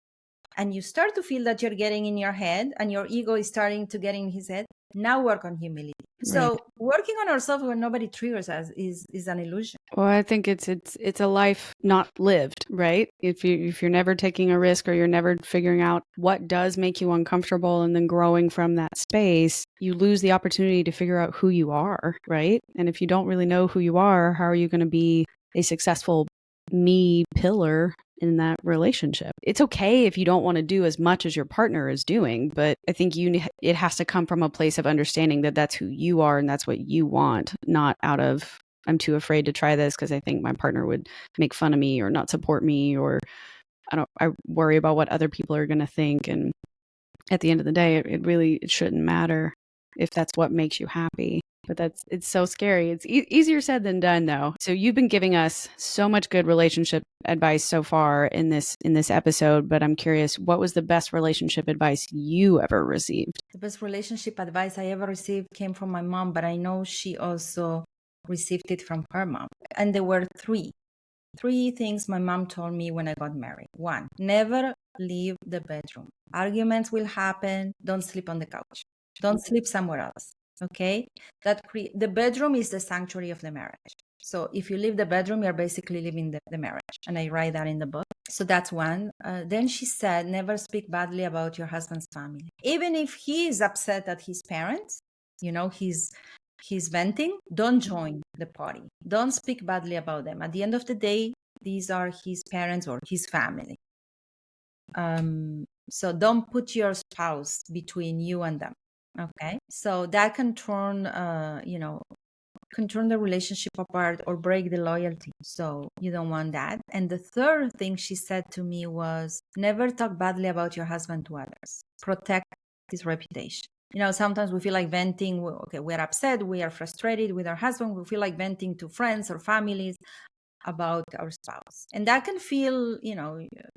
and you start to feel that you're getting in your head and your ego is starting to get in his head, now work on humility. So Right. working on ourselves when nobody triggers us is an illusion. Well, I think it's a life not lived, right? If you're never taking a risk or you're never figuring out what does make you uncomfortable and then growing from that space, you lose the opportunity to figure out who you are, right? And if you don't really know who you are, how are you going to be a successful me pillar in that relationship? It's okay if you don't want to do as much as your partner is doing, but I think it has to come from a place of understanding that that's who you are and that's what you want, not out of I'm too afraid to try this because I think my partner would make fun of me or not support me, or I worry about what other people are going to think. And at the end of the day, it shouldn't matter if that's what makes you happy. But it's so scary. It's easier said than done, though. So you've been giving us so much good relationship advice so far in this episode, but I'm curious, what was the best relationship advice you ever received? The best relationship advice I ever received came from my mom, but I know she also received it from her mom. And there were three things my mom told me when I got married. One, never leave the bedroom. Arguments will happen. Don't sleep on the couch. Don't sleep somewhere else. Okay? The bedroom is the sanctuary of the marriage. So if you leave the bedroom, you're basically leaving the marriage. And I write that in the book. So that's one. Then she said, never speak badly about your husband's family. Even if he is upset at his parents, he's he's venting, don't join the party. Don't speak badly about them. At the end of the day, these are his parents or his family. So don't put your spouse between you and them. Okay. So that can turn, can turn the relationship apart or break the loyalty. So you don't want that. And the third thing she said to me was never talk badly about your husband to others. Protect his reputation. Sometimes we feel like venting. Okay, we're upset, we are frustrated with our husband. We feel like venting to friends or families about our spouse. And that can feel,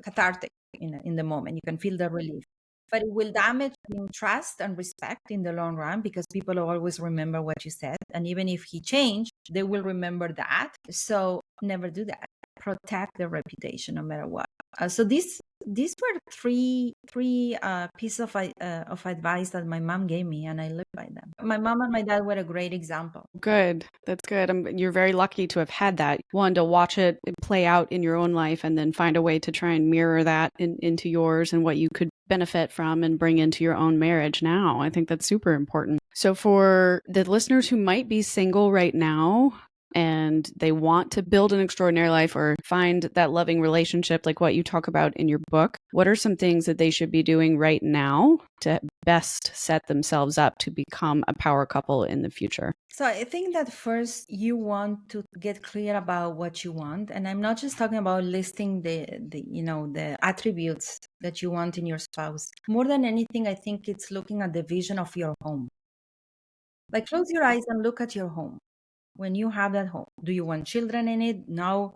cathartic in the moment. You can feel the relief. But it will damage trust and respect in the long run because people will always remember what you said. And even if he changed, they will remember that. So never do that. Protect their reputation no matter what. So these were three pieces of advice that my mom gave me, and I live by them. My mom and my dad were a great example. Good. That's good. You're very lucky to have had that. One, to watch it play out in your own life and then find a way to try and mirror that into yours and what you could benefit from and bring into your own marriage now. I think that's super important. So for the listeners who might be single right now, and they want to build an extraordinary life or find that loving relationship like what you talk about in your book, what are some things that they should be doing right now to best set themselves up to become a power couple in the future? So I think that first you want to get clear about what you want, and I'm not just talking about listing the attributes that you want in your spouse. More than anything, I think it's looking at the vision of your home. Like close your eyes and look at your home. When you have that home, do you want children in it? Now,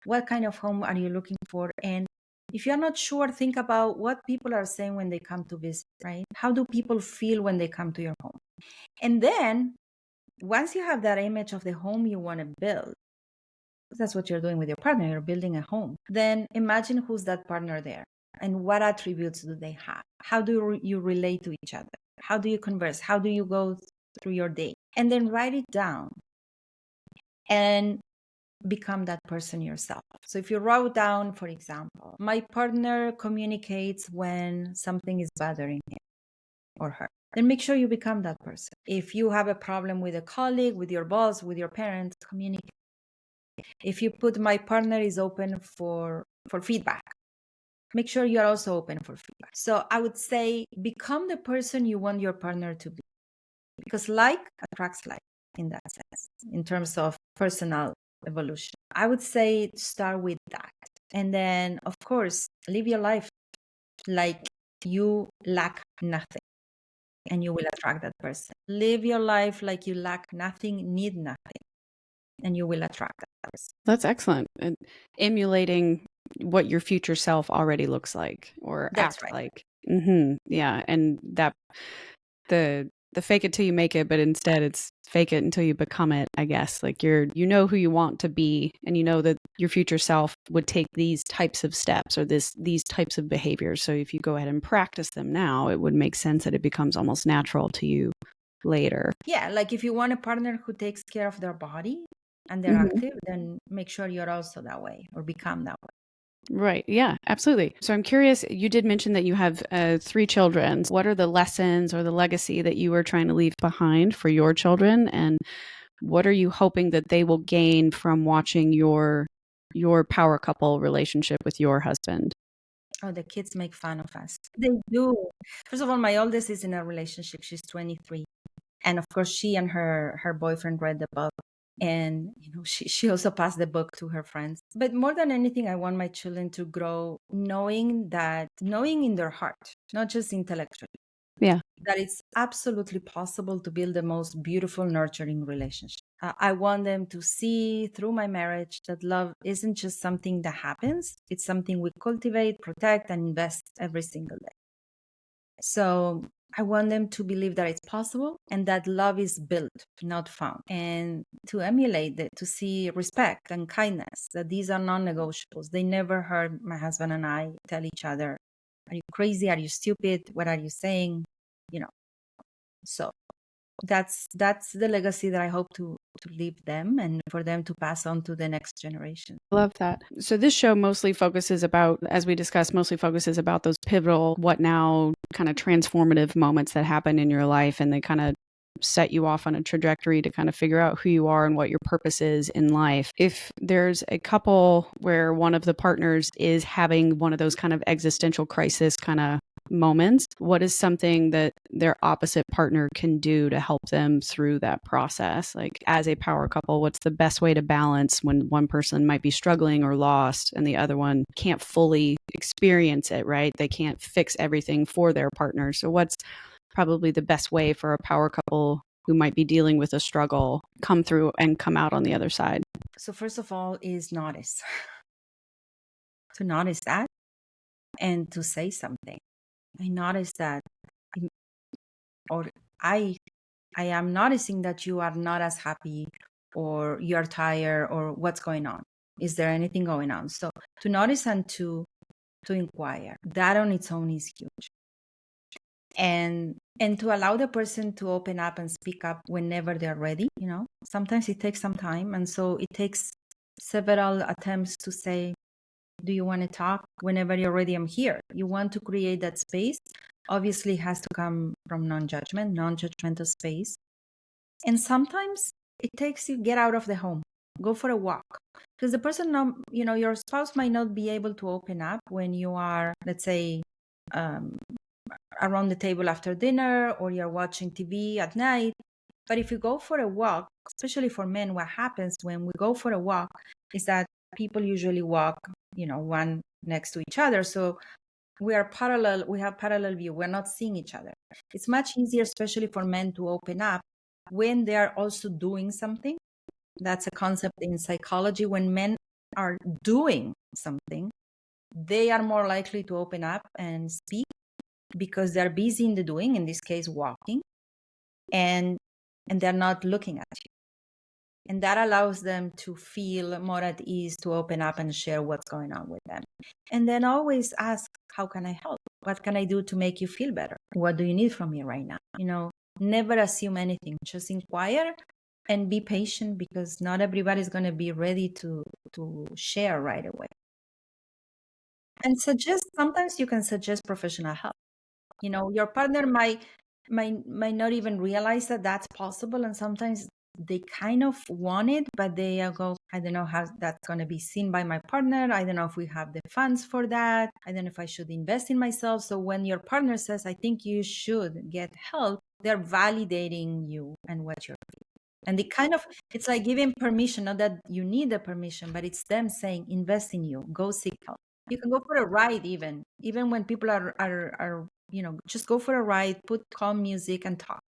what kind of home are you looking for? And if you're not sure, think about what people are saying when they come to visit, right? How do people feel when they come to your home? And then once you have that image of the home you want to build, that's what you're doing with your partner, you're building a home. Then imagine who's that partner there and what attributes do they have? How do you relate to each other? How do you converse? How do you go through your day? And then write it down and become that person yourself. So if you wrote down, for example, my partner communicates when something is bothering him or her, then make sure you become that person. If you have a problem with a colleague, with your boss, with your parents, communicate. If you put my partner is open for feedback, make sure you're also open for feedback. So I would say become the person you want your partner to be, because like attracts like in that sense, in terms of personal evolution. I would say start with that. And then, of course, live your life like you lack nothing, and you will attract that person. Live your life like you lack nothing, need nothing, and you will attract that person. That's excellent. And emulating what your future self already looks like or That's acts right. like. Yeah. And that the fake it till you make it, but instead it's fake it until you become it, I guess. Like you know who you want to be, and you know that your future self would take these types of steps or these types of behaviors. So if you go ahead and practice them now, it would make sense that it becomes almost natural to you later. Yeah, like if you want a partner who takes care of their body and they're active, then make sure you're also that way or become that way. Right. Yeah, absolutely. So I'm curious, you did mention that you have 3 children. What are the lessons or the legacy that you are trying to leave behind for your children? And what are you hoping that they will gain from watching your power couple relationship with your husband? Oh, the kids make fun of us. They do. First of all, my oldest is in a relationship. She's 23. And of course, she and her boyfriend read the book. And she also passed the book to her friends. But more than anything, I want my children to grow knowing in their heart, not just intellectually, Yeah. that it's absolutely possible to build the most beautiful, nurturing relationship. I want them to see through my marriage that love isn't just something that happens, it's something we cultivate, protect, and invest every single day. So I want them to believe that it's possible and that love is built, not found, and to emulate it, to see respect and kindness, that these are non-negotiables. They never heard my husband and I tell each other, are you crazy? Are you stupid? What are you saying? So that's the legacy that I hope to leave them and for them to pass on to the next generation. Love that. So this show mostly focuses about, as we discussed, about those pivotal, what now kind of transformative moments that happen in your life, and they kind of set you off on a trajectory to kind of figure out who you are and what your purpose is in life. If there's a couple where one of the partners is having one of those kind of existential crisis kind of moments, what is something that their opposite partner can do to help them through that process? Like, as a power couple, what's the best way to balance when one person might be struggling or lost and the other one can't fully experience it, right? They can't fix everything for their partner. So what's probably the best way for a power couple who might be dealing with a struggle come through and come out on the other side? So first of all is notice. To notice that and to say something. I notice that, or I am noticing that you are not as happy, or you are tired, or what's going on. Is there anything going on? So to notice and to inquire, that on its own is huge. And to allow the person to open up and speak up whenever they're ready. Sometimes it takes some time, and so it takes several attempts to say, do you want to talk? Whenever you're ready, I'm here. You want to create that space. Obviously, it has to come from non-judgmental space. And sometimes it takes you get out of the home, go for a walk. Because the person, your spouse might not be able to open up when you are, let's say, around the table after dinner, or you're watching TV at night. But if you go for a walk, especially for men, what happens when we go for a walk is that people usually walk, one next to each other. So we have parallel view. We're not seeing each other. It's much easier, especially for men, to open up when they are also doing something. That's a concept in psychology. When men are doing something, they are more likely to open up and speak because they're busy in the doing, in this case, walking, and they're not looking at you. And that allows them to feel more at ease to open up and share what's going on with them. And then always ask, how can I help? What can I do to make you feel better? What do you need from me right now? Never assume anything. Just inquire and be patient, because not everybody's going to be ready to share right away. And sometimes you can suggest professional help. Your partner might not even realize that that's possible, and sometimes they kind of want it, but they go, I don't know how that's going to be seen by my partner. I don't know if we have the funds for that. I don't know if I should invest in myself. So when your partner says, I think you should get help, they're validating you and what you're feeling. And it's like giving permission, not that you need the permission, but it's them saying, invest in you, go seek help. You can go for a ride, even when people are just go for a ride, put calm music and talk.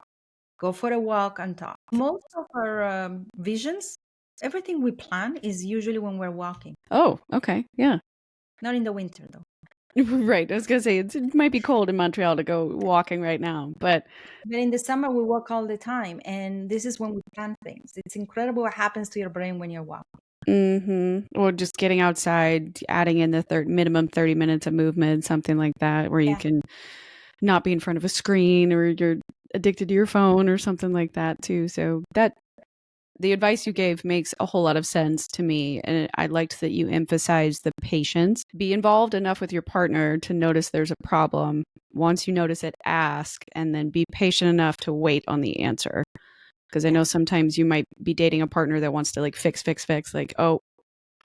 Go for a walk and talk. Most of our visions, everything we plan is usually when we're walking. Oh, okay. Yeah. Not in the winter, though. Right. I was going to say, it might be cold in Montreal to go walking right now, but in the summer, we walk all the time. And this is when we plan things. It's incredible what happens to your brain when you're walking. Or just getting outside, adding in the minimum 30 minutes of movement, something like that, where you can not be in front of a screen, or you're addicted to your phone or something like that too. So the advice you gave makes a whole lot of sense to me. And I liked that you emphasized the patience. Be involved enough with your partner to notice there's a problem. Once you notice it, ask, and then be patient enough to wait on the answer. Because I know sometimes you might be dating a partner that wants to like fix, like, oh,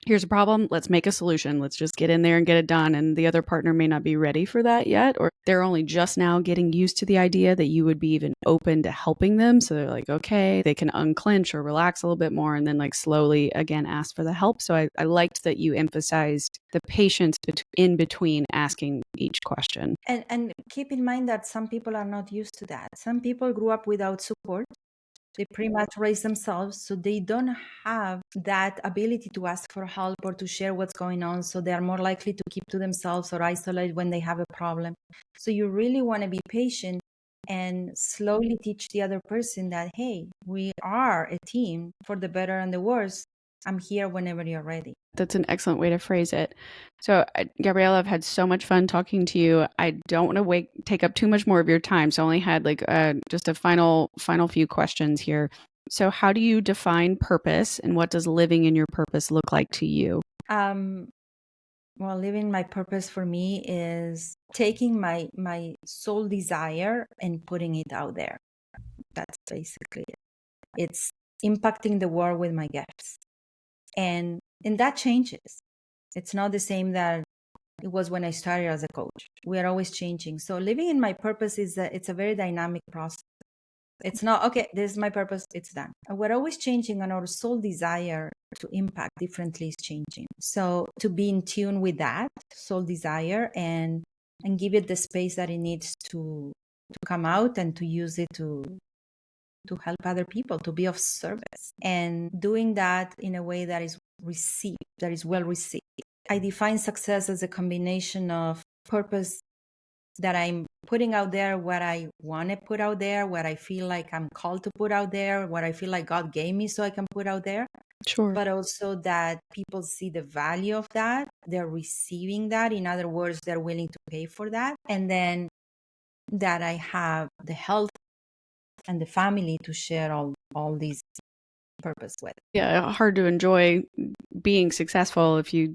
here's a problem. Let's make a solution. Let's just get in there and get it done. And the other partner may not be ready for that yet, or they're only just now getting used to the idea that you would be even open to helping them. So they're like, okay, they can unclench or relax a little bit more, and then like slowly again ask for the help. So I liked that you emphasized the patience in between asking each question. And keep in mind that some people are not used to that. Some people grew up without support. They pretty much raise themselves, so they don't have that ability to ask for help or to share what's going on. So they are more likely to keep to themselves or isolate when they have a problem. So you really want to be patient and slowly teach the other person that, hey, we are a team for the better and the worse. I'm here whenever you're ready. That's an excellent way to phrase it. So, Gabriela, I've had so much fun talking to you. I don't want to take up too much more of your time. So I only had like just a final few questions here. So how do you define purpose, and what does living in your purpose look like to you? Well, living my purpose for me is taking my soul desire and putting it out there. That's basically it. It's impacting the world with my gifts. And that changes. It's not the same that it was when I started as a coach. We are always changing. So living in my purpose it's a very dynamic process. It's not, okay, this is my purpose, it's done. And we're always changing, and our soul desire to impact differently is changing. So to be in tune with that soul desire and give it the space that it needs to come out, and to use it to help other people, to be of service, and doing that in a way that is received, that is well received. I define success as a combination of purpose, that I'm putting out there what I want to put out there, what I feel like I'm called to put out there, what I feel like God gave me so I can put out there. Sure. But also that people see the value of that. They're receiving that. In other words, they're willing to pay for that. And then that I have the health and the family to share all these purpose with. Yeah, hard to enjoy being successful if you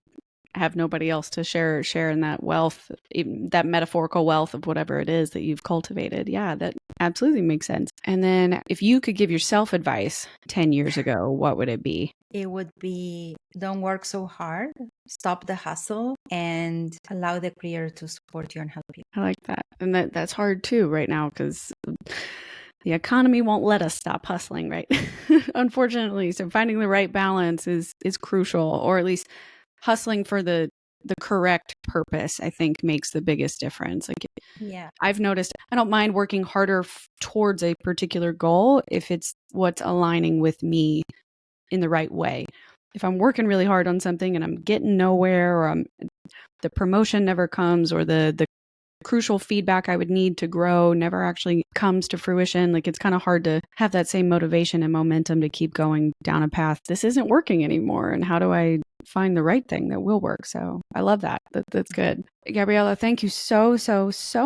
have nobody else to share in that wealth, even that metaphorical wealth of whatever it is that you've cultivated. Yeah, that absolutely makes sense. And then if you could give yourself advice 10 years ago, what would it be? It would be, don't work so hard, stop the hustle, and allow the creator to support you and help you. I like that. And that's hard too right now, because the economy won't let us stop hustling, right? Unfortunately. So finding the right balance is crucial, or at least hustling for the correct purpose, I think, makes the biggest difference. Like, Yeah. I've noticed I don't mind working harder towards a particular goal if it's what's aligning with me in the right way. If I'm working really hard on something and I'm getting nowhere, or the promotion never comes, or the crucial feedback I would need to grow never actually comes to fruition, like, it's kind of hard to have that same motivation and momentum to keep going down a path. This isn't working anymore, and how do I find the right thing that will work? So I love that. That's good. Gabriela, thank you so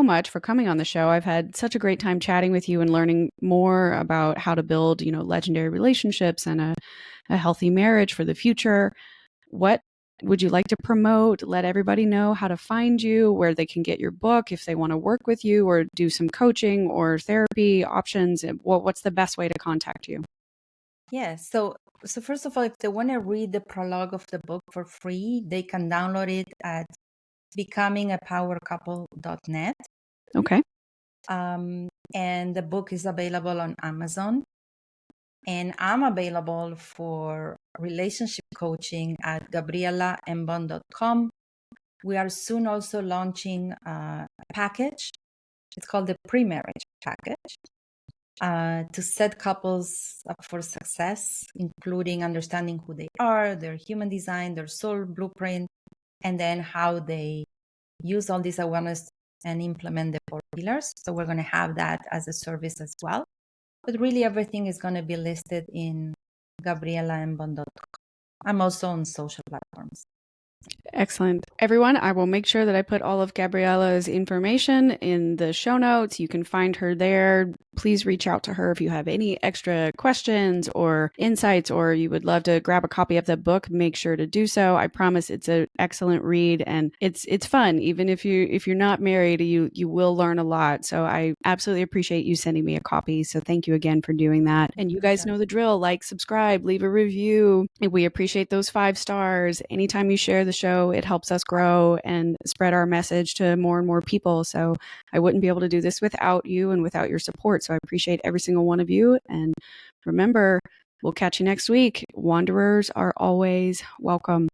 much for coming on the show. I've had such a great time chatting with you and learning more about how to build, legendary relationships and a healthy marriage for the future. What would you like to promote? Let everybody know how to find you, where they can get your book if they want to work with you or do some coaching or therapy options. What's the best way to contact you? Yeah. So first of all, if they want to read the prologue of the book for free, they can download it at becomingapowercouple.net. Okay. And the book is available on Amazon. And I'm available for relationship coaching at gabrielaembon.com. We are soon also launching a package. It's called the pre-marriage package, to set couples up for success, including understanding who they are, their human design, their soul blueprint, and then how they use all this awareness and implement the 4 pillars. So we're going to have that as a service as well. But really, everything is going to be listed in gabrielaembon.com. I'm also on social platforms. Excellent. Everyone, I will make sure that I put all of Gabriela's information in the show notes. You can find her there. Please reach out to her if you have any extra questions or insights, or you would love to grab a copy of the book. Make sure to do so. I promise it's an excellent read, and it's fun. Even if you're not married, you will learn a lot. So I absolutely appreciate you sending me a copy. So thank you again for doing that. And you guys know the drill. Like, subscribe, leave a review. We appreciate those 5 stars. Anytime you share the show, it helps us grow and spread our message to more and more people. So I wouldn't be able to do this without you and without your support. So I appreciate every single one of you. And remember, we'll catch you next week. Wanderers are always welcome.